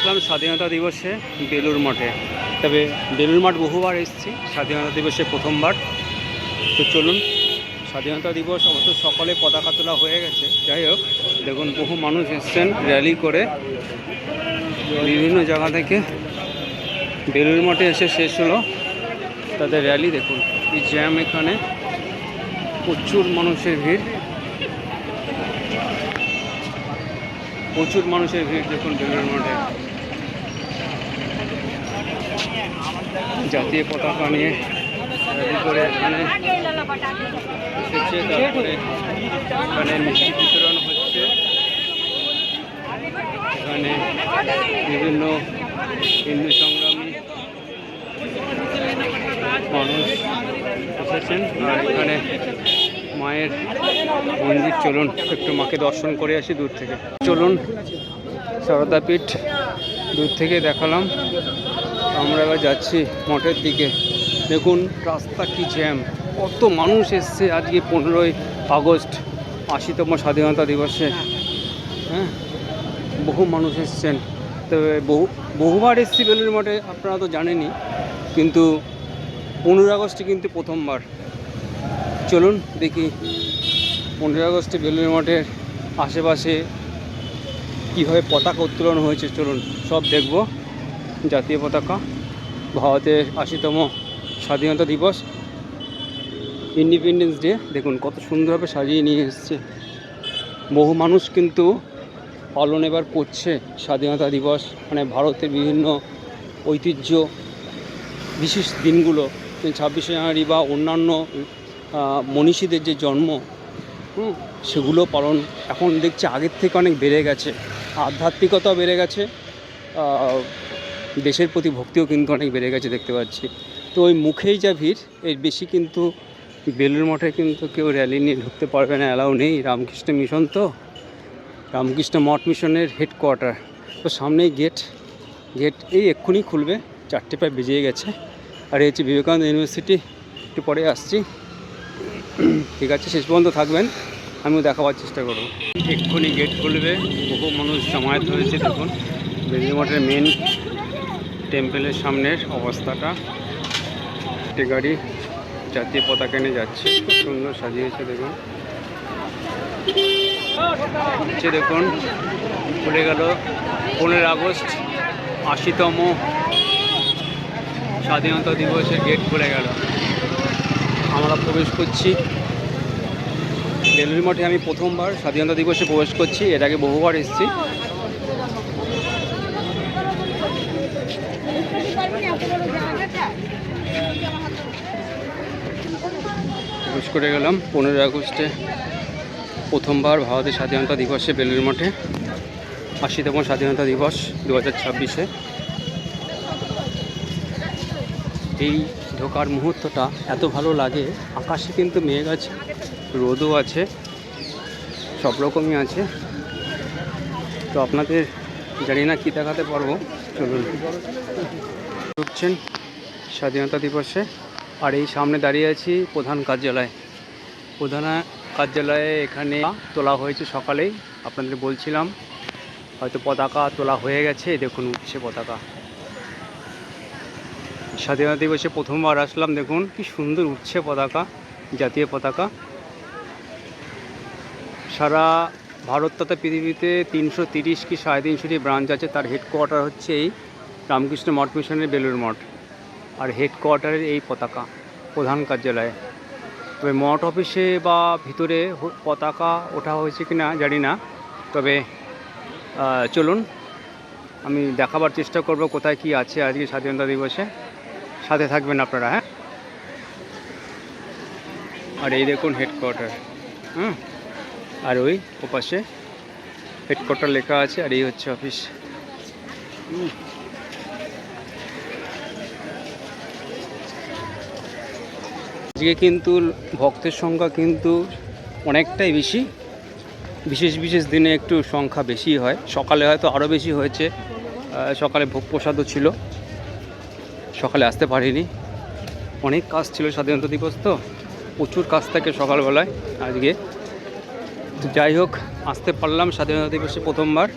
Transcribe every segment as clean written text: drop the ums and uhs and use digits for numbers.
আসলাম স্বাধীনতা দিবসে বেলুড় মঠে। তবে বেলুড় মঠ বহুবার এসেছি, স্বাধীনতা দিবসে প্রথমবার। তো চলুন, স্বাধীনতা দিবস অবশ্য সকালে পতাকা তোলা হয়ে গেছে। যাই হোক, দেখুন বহু মানুষ এসছেন র্যালি করে বিভিন্ন জায়গা থেকে। বেলুড় মঠে এসে শেষ হলো তাদের র্যালি। দেখুন এই জ্যাম, এখানে প্রচুর মানুষের ভিড়, প্রচুর মানুষের ভিড়। দেখুন বেলুড় মঠে জাতীয় পতাকা নিয়ে র্যালি করে এখানে এসেছে। তারপরে এখানে মিষ্টি বিতরণ হচ্ছে। এখানে বিভিন্ন হিন্দু সংগ্রামী মানুষ এসেছেন। আর এখানে মায়ের মন্দির, চলুন একটু মাকে দর্শন করে আসি দূর থেকে। চলুন, সারদাপীঠ দূর থেকে দেখালাম। আমরা এবার যাচ্ছি মঠের দিকে। দেখুন রাস্তা কি জ্যাম, কত মানুষ এসছে আজকে 15ই আগস্ট 80তম স্বাধীনতা দিবসে। হ্যাঁ, বহু মানুষ এসছেন। তবে বহুবার এসছি বেলুড় মঠে, আপনারা তো জানেনই, কিন্তু 15 আগস্টে কিন্তু প্রথমবার। চলুন দেখি 15 আগস্টে বেলুড় মঠের আশেপাশে কীভাবে পতাকা উত্তোলন হয়েছে। চলুন সব দেখব। জাতীয় পতাকা, ভারতের 80তম স্বাধীনতা দিবস, ইন্ডিপেন্ডেন্স ডে। দেখুন কত সুন্দরভাবে সাজিয়ে নিয়ে এসছে। বহু মানুষ কিন্তু পালন এবার করছে স্বাধীনতা দিবস, মানে ভারতের বিভিন্ন ঐতিহ্য বিশেষ দিনগুলো, 26শে জানুয়ারি বা অন্যান্য মনীষীদের যে জন্ম, সেগুলো পালন এখন দেখছি আগের থেকে অনেক বেড়ে গেছে। আধ্যাত্মিকতাও বেড়ে গেছে, দেশের প্রতি ভক্তিও কিন্তু অনেক বেড়ে গেছে দেখতে পাচ্ছি। তো ওই মুখেই যা ভিড়, এর বেশি কিন্তু বেলুড় মঠে কিন্তু কেউ র্যালি নিয়ে ঢুকতে পারবে না, অ্যালাউ নেই। রামকৃষ্ণ মিশন, তো রামকৃষ্ণ মঠ মিশনের হেডকোয়ার্টার। তো সামনেই গেট এই এক্ষুনি খুলবে, 4টে প্রায় বেজে গেছে। আর এই হচ্ছে বিবেকানন্দ ইউনিভার্সিটি। একটু পরে আসছি, ঠিক আছে? শেষ পর্যন্ত থাকবেন, আমিও দেখাবার চেষ্টা করব। এক্ষুনি গেট খুলবে, বহু মানুষ জমায়েত হয়েছে। দেখুন বেলুড় মঠের মেন টেম্পেলের সামনের অবস্থাটা। একটি গাড়ি জাতীয় পতাকা নিয়ে যাচ্ছে, খুব সুন্দর সাজিয়েছে। দেখুন দেখুন খুলে গেল 15 আগস্ট 80তম স্বাধীনতা দিবসের গেট খুলে গেল। আমরা প্রবেশ করছি বেলুড় মঠে। আমি প্রথমবার স্বাধীনতা দিবসে প্রবেশ করছি, এর আগে বহুবার এসেছি। প্রবেশ করে গেলাম 15 আগস্টে প্রথমবার ভারতের স্বাধীনতা দিবসে বেলুড় মঠে, 80তম স্বাধীনতা দিবস 2026-এ। এই ঢোকার মুহূর্তটা এত ভালো লাগে। আকাশে কিন্তু মেঘ আছে, রোদও আছে, সব রকমই আছে। তো আপনাদের জানি না কী দেখাতে পারবো। চলুন, ঢুকছেন স্বাধীনতা দিবসে। আর এই সামনে দাঁড়িয়ে আছি প্রধান কার্যালয়। প্রধান কার্যালয়ে এখানে তোলা হয়েছে সকালেই, আপনাদের বলছিলাম। হয়তো পতাকা তোলা হয়ে গেছে, দেখুন উঠছে পতাকা। স্বাধীনতা দিবসে প্রথমবার আসলাম, দেখুন কি সুন্দর উঠছে পতাকা, জাতীয় পতাকা। সারা ভারত তথা পৃথিবীতে 330 কি 350টি ব্রাঞ্চ আছে। তার হেডকোয়ার্টার হচ্ছে এই রামকৃষ্ণ মঠ মিশনের বেলুড় মঠ। আর হেডকোয়ার্টারের এই পতাকা প্রধান কার্যালয়ে। তবে মঠ অফিসে বা ভিতরে পতাকা ওঠা হয়েছে কি না জানি না। তবে চলুন আমি দেখাবার চেষ্টা করব কোথায় কি আছে আজকে স্বাধীনতা দিবসে। সাথে থাকবেন আপনারা, হ্যাঁ। আর এই দেখুন হেডকোয়ার্টার, আর ওই ওপাশে হেডকোয়ার্টার লেখা আছে। আর এই হচ্ছে অফিস। আজকে কিন্তু ভক্তের সংখ্যা কিন্তু অনেকটাই বেশি। বিশেষ দিনে একটু সংখ্যা বেশি হয়। সকালে হয়তো আরও বেশি হয়েছে। সকালে ভোগ প্রসাদও ছিল, সকালে আসতে পারিনি, অনেক কাজ ছিল। স্বাধীনতা দিবস তো প্রচুর কাজ থাকে সকালবেলায় আজকে। তো যাই হোক, আসতে পারলাম স্বাধীনতা দিবসে প্রথমবার।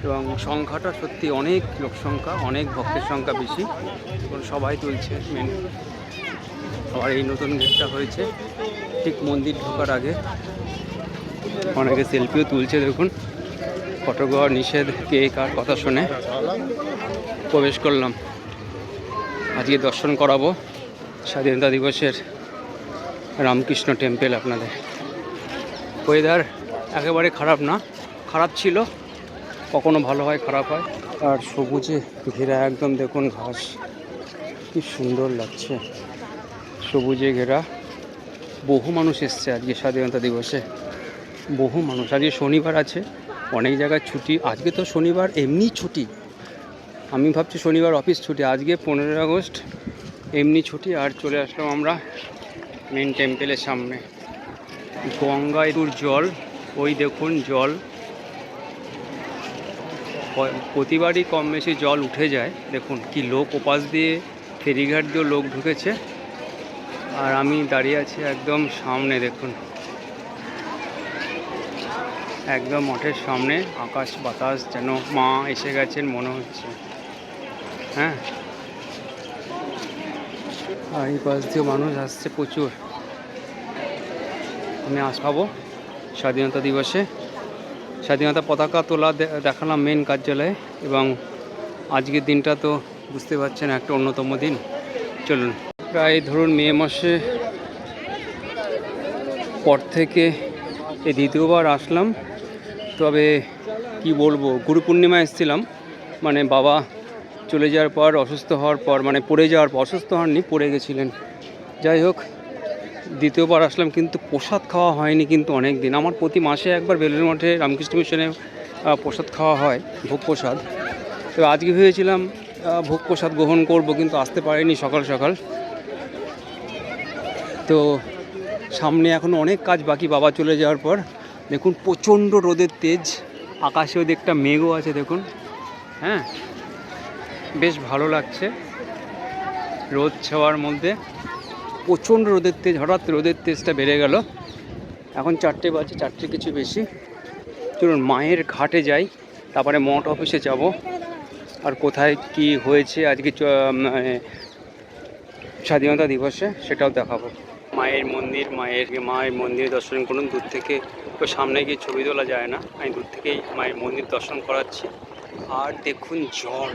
এবং সংখ্যাটা সত্যি অনেক লোক সংখ্যা, অনেক ভক্তের সংখ্যা বেশি এবং সবাই তুলছে মেন। আবার এই নতুন গেটটা হয়েছে ঠিক মন্দির ঢোকার আগে, অনেকে সেলফিও তুলছে দেখুন। ফটোগ্রাফার নিষেধ, কে কার কথা শুনে প্রবেশ করলাম। আজকে দর্শন করাবো স্বাধীনতা দিবসের রামকৃষ্ণ টেম্পল আপনাদের। ওয়েদার একেবারে খারাপ না, খারাপ ছিল, কখনো ভালো হয় খারাপ হয়। আর সবুজে ঘেরা একদম দেখুন ঘাস, কি সুন্দর লাগছে, সবুজে ঘেরা। বহু মানুষ এসছে আজকে স্বাধীনতা দিবসে, বহু মানুষ। আজকে শনিবার আছে, অনেক জায়গায় ছুটি। আজকে তো শনিবার এমনি ছুটি, আমি ভাবছি শনিবার অফিস ছুটি, আজকে 15 আগস্ট এমনি ছুটি। আর চলে আসলাম আমরা মেন টেম্পলের সামনে। গঙ্গায় জল, ওই দেখুন জল, প্রতিবারই কম বেশি জল উঠে যায়। দেখুন কি লোক, ওপাশ দিয়ে ফেরিঘাট দিয়েও লোক ঢুকেছে। আর আমি দাঁড়িয়ে আছি একদম সামনে, দেখুন একদম মঠের সামনে। আকাশ বাতাস যেন মা এসে গেছেন মনে হচ্ছে। হ্যাঁ, আর এই পাশ দিয়ে মানুষ আসছে প্রচুর। আমি আসবো স্বাধীনতা দিবসে, স্বাধীনতা পতাকা তোলা দেখালাম মেন কার্যালয়ে। এবং আজকের দিনটা তো বুঝতে পারছেন একটা অন্যতম দিন। চলুন, প্রায় ধরুন মে মাসে পর থেকে এই দ্বিতীয়বার আসলাম। তবে কি বলবো, গুরু পূর্ণিমা এসেছিলাম, মানে বাবা চলে যাওয়ার পর, অসুস্থ হওয়ার পর, মানে পড়ে যাওয়ার পর, অসুস্থ হননি, পড়ে গেছিলেন। যাই হোক, দ্বিতীয়বার আসলাম, কিন্তু প্রসাদ খাওয়া হয়নি কিন্তু অনেক দিন। আমার প্রতি মাসে একবার বেলুড় মঠে রামকৃষ্ণ মিশনে প্রসাদ খাওয়া হয়, ভোগ প্রসাদ। তো আজকে ভেবেছিলাম ভোগ প্রসাদ গ্রহণ করব, কিন্তু আসতে পারিনি সকাল সকাল। তো সামনে এখন অনেক কাজ বাকি বাবা চলে যাওয়ার পর। দেখুন প্রচণ্ড রোদের তেজ, আকাশেও একটা মেঘও আছে দেখুন। হ্যাঁ, বেশ ভালো লাগছে রোদ ছোঁয়ার মধ্যে। প্রচণ্ড রোদের তেজ, হঠাৎ রোদের তেজটা বেড়ে গেল। এখন 4টে বাজে, 4টে কিছু বেশি। চলুন মায়ের ঘাটে যাই, তারপরে মঠ অফিসে যাব। আর কোথায় কি হয়েছে আজকে স্বাধীনতা দিবসে সেটাও দেখাবো। মায়ের মন্দির, মায়ের মন্দির দর্শন করুন দূর থেকে। তো সামনে গিয়ে ছবি তোলা যায় না, আমি দূর থেকেই মায়ের মন্দির দর্শন করাচ্ছি। আর দেখুন জল,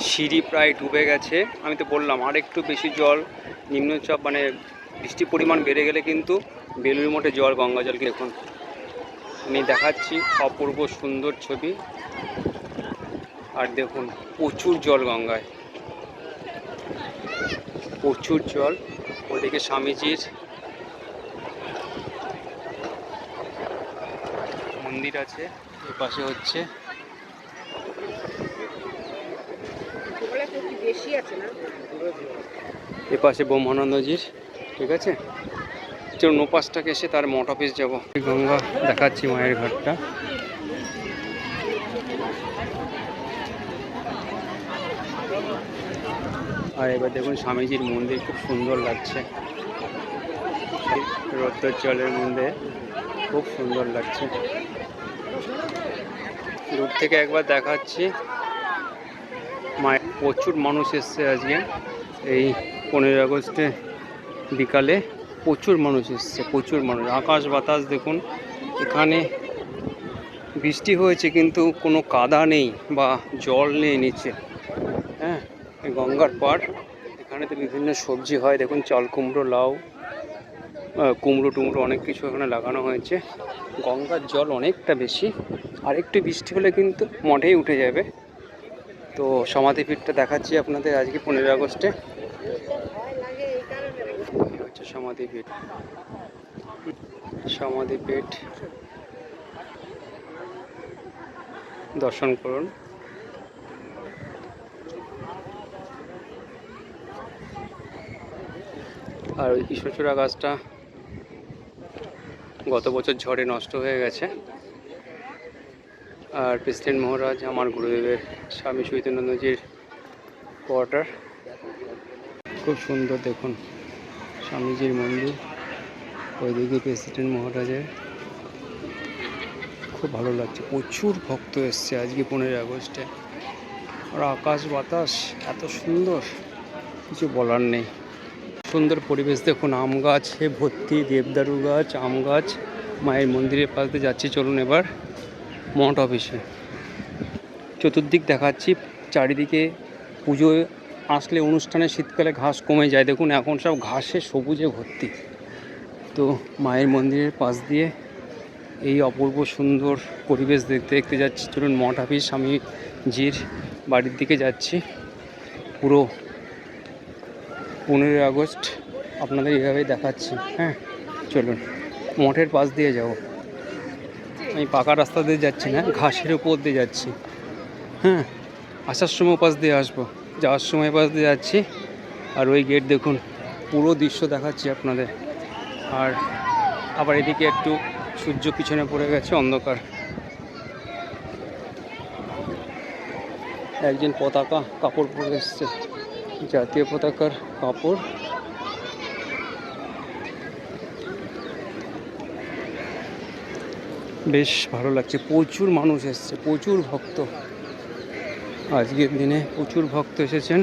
সিঁড়ি প্রায় ডুবে গেছে। আমি তো বললাম আর একটু বেশি জল, নিম্নচাপ মানে বৃষ্টির পরিমাণ বেড়ে গেলে কিন্তু বেলুড় মঠে জল, গঙ্গা জলকে দেখুন আমি দেখাচ্ছি, অপূর্ব সুন্দর ছবি। আর দেখুন প্রচুর জল গঙ্গায়, প্রচুর জল। ওদিকে স্বামীজির মন্দির আছে, এ পাশে হচ্ছে এ পাশে ব্রহ্মানন্দজির। ঠিক আছে, চলুন ওপাশটাকে এসে তার মঠ অফিস যাবো। গঙ্গা দেখাচ্ছি মায়ের ঘাটটা। আর এবার দেখুন স্বামীজির মন্দির, খুব সুন্দর লাগছে, রৌদ্র জলের মধ্যে খুব সুন্দর লাগছে। দূর থেকে একবার দেখাচ্ছি মায়ের। প্রচুর মানুষ এসছে আজকে, এই 15 আগস্টে বিকালে প্রচুর মানুষ এসছে, প্রচুর মানুষ। আকাশ বাতাস দেখুন, এখানে বৃষ্টি হয়েছে কিন্তু কোনো কাদা নেই বা জল নেই নিচে। হ্যাঁ, এই গঙ্গার পাড়, এখানে তো বিভিন্ন সবজি হয় দেখুন, চাল কুমড়ো, লাউ, কুমড়ো টুমড়ো অনেক কিছু এখানে লাগানো হয়েছে। গঙ্গার জল অনেকটা বেশি, আর একটু বৃষ্টি হলে কিন্তু মঠেই উঠে যাবে। তো সমাধিপীঠটা দেখাচ্ছি আপনাদের আজকে 15 আগস্টে। হচ্ছে সমাধিপীঠ, সমাধিপীঠ দর্শন করুন। আর ওই কৃষ্ণচূড়া গাছটা গত বছর ঝড়ে নষ্ট হয়ে গেছে। আর প্রেসিডেন্ট মহারাজ আমার গুরুদেবের স্বামী চৈতন্যজির কোয়ার্টার, খুব সুন্দর দেখুন স্বামীজির মন্দির। ওইদিকে প্রেসিডেন্ট মহারাজের, খুব ভালো লাগছে, প্রচুর ভক্ত এসছে আজকে 15ই আগস্টে। আর আকাশ বাতাস এত সুন্দর, কিছু বলার নেই। সুন্দর পরিবেশ দেখুন, আম গাছে ভর্তি, দেবদারু গাছ, আম গাছ। মায়ের মন্দিরের পাশ দিয়ে যাচ্ছি, চলুন এবার মঠ অফিসে। চতুর্দিক দেখাচ্ছি, চারিদিকে পুজোয় আসলে অনুষ্ঠানে শীতকালে ঘাস কমে যায়, দেখুন এখন সব ঘাসে সবুজে ভর্তি। তো মায়ের মন্দিরের পাশ দিয়ে এই অপূর্ব সুন্দর পরিবেশ দেখতে দেখতে যাচ্ছি। চলুন মঠ অফিস স্বামীজির বাড়ির দিকে যাচ্ছি। পুরো 15ই আগস্ট আপনাদের এইভাবেই দেখাচ্ছি। হ্যাঁ, চলুন মঠের পাশ দিয়ে যাব। আমি পাকা রাস্তা দিয়ে যাচ্ছি না, ঘাসের উপর দিয়ে যাচ্ছি। হ্যাঁ, আসার সময় পাশ দিয়ে আসবো, যাওয়ার সময় পাশ দিয়ে যাচ্ছি। আর ওই গেট দেখুন, পুরো দৃশ্য দেখাচ্ছি আপনাদের। আর আবার এদিকে একটু সূর্য পিছনে পড়ে গেছে, অন্ধকার। একজন পতাকা কাপড় পরে এসছে, জাতীয় পতাকার কাপড়। বেশ ভালো লাগছে, প্রচুর মানুষ এসছে, প্রচুর ভক্ত। আজকের দিনে প্রচুর ভক্ত এসেছেন,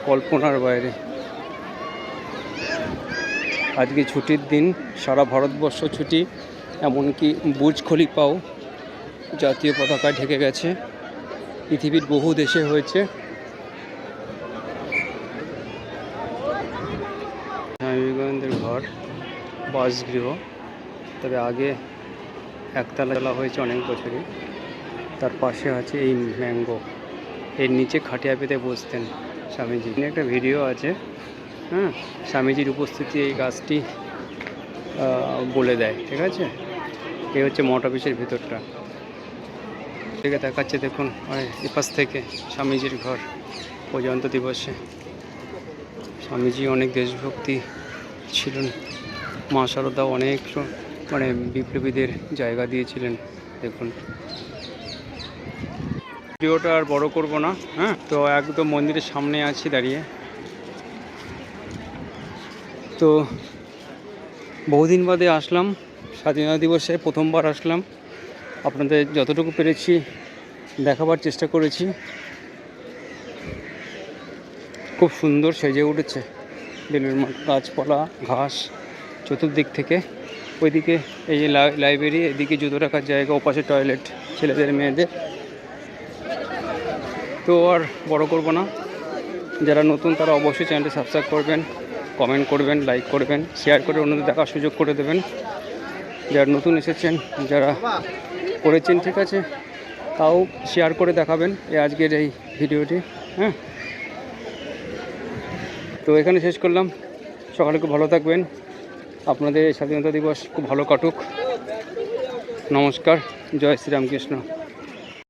কল্পনার বাইরে। আজকে ছুটির দিন, সারা ভারতবর্ষ ছুটি, এমনকি বুর্জ খলিফাও জাতীয় পতাকায় ঢেকে গেছে। পৃথিবীর বহু দেশে হয়েছে। স্বামী বিবেকানন্দের ঘর, বাসগৃহ, তবে আগে একতলা হয়েছে অনেক বছরই। তার পাশে আছে এই ম্যাঙ্গো, এর নিচে খাটিয়া পেতে বসতেন স্বামীজি। একটা ভিডিও আছে, হ্যাঁ, স্বামীজির উপস্থিতি এই গাছটি বলে দেয়, ঠিক আছে। এই হচ্ছে মঠ অফিসের ভিতরটা থেকে দেখাচ্ছে, দেখুন এপাশ থেকে স্বামীজির ঘর। প্রজাতন্ত্র দিবসে স্বামীজি অনেক দেশভক্তি ছিলেন। মা শারদা অনেক বিপ্লবীদের জায়গা দিয়েছিলেন। দেখুন, ভিডিওটা আর বড় করব না। হ্যাঁ, তো একদম মন্দিরের সামনে আছি দাঁড়িয়ে। তো বহুদিন বাদে আসলাম, স্বাধীনতা দিবসে প্রথমবার আসলাম। আপনাদের যতটুকু পেরেছি দেখাবার চেষ্টা করেছি। খুব সুন্দর সেজে উঠেছে বেলুর মঠ, গাছপালা, ঘাস চতুর্দিক থেকে। ওইদিকে এই যে লাইব্রেরি, এদিকে জুতো রাখার জায়গা, ওপাশে টয়লেট ছেলেদের মেয়েদের। তো আর বড় করব না। যারা নতুন তারা অবশ্যই চ্যানেলটি সাবস্ক্রাইব করবেন, কমেন্ট করবেন, লাইক করবেন, শেয়ার করে অন্যদের দেখার সুযোগ করে দেবেন। যারা নতুন এসেছেন, যারা করেছেন ঠিক আছে, তাও শেয়ার করে দেখাবেন আজকের এই ভিডিওটি। হ্যাঁ, তো এখানে শেষ করলাম। সকালে খুব ভালো থাকবেন, আপনাদের স্বাধীনতা দিবস খুব ভালো কাটুক। নমস্কার, জয় শ্রীরামকৃষ্ণ।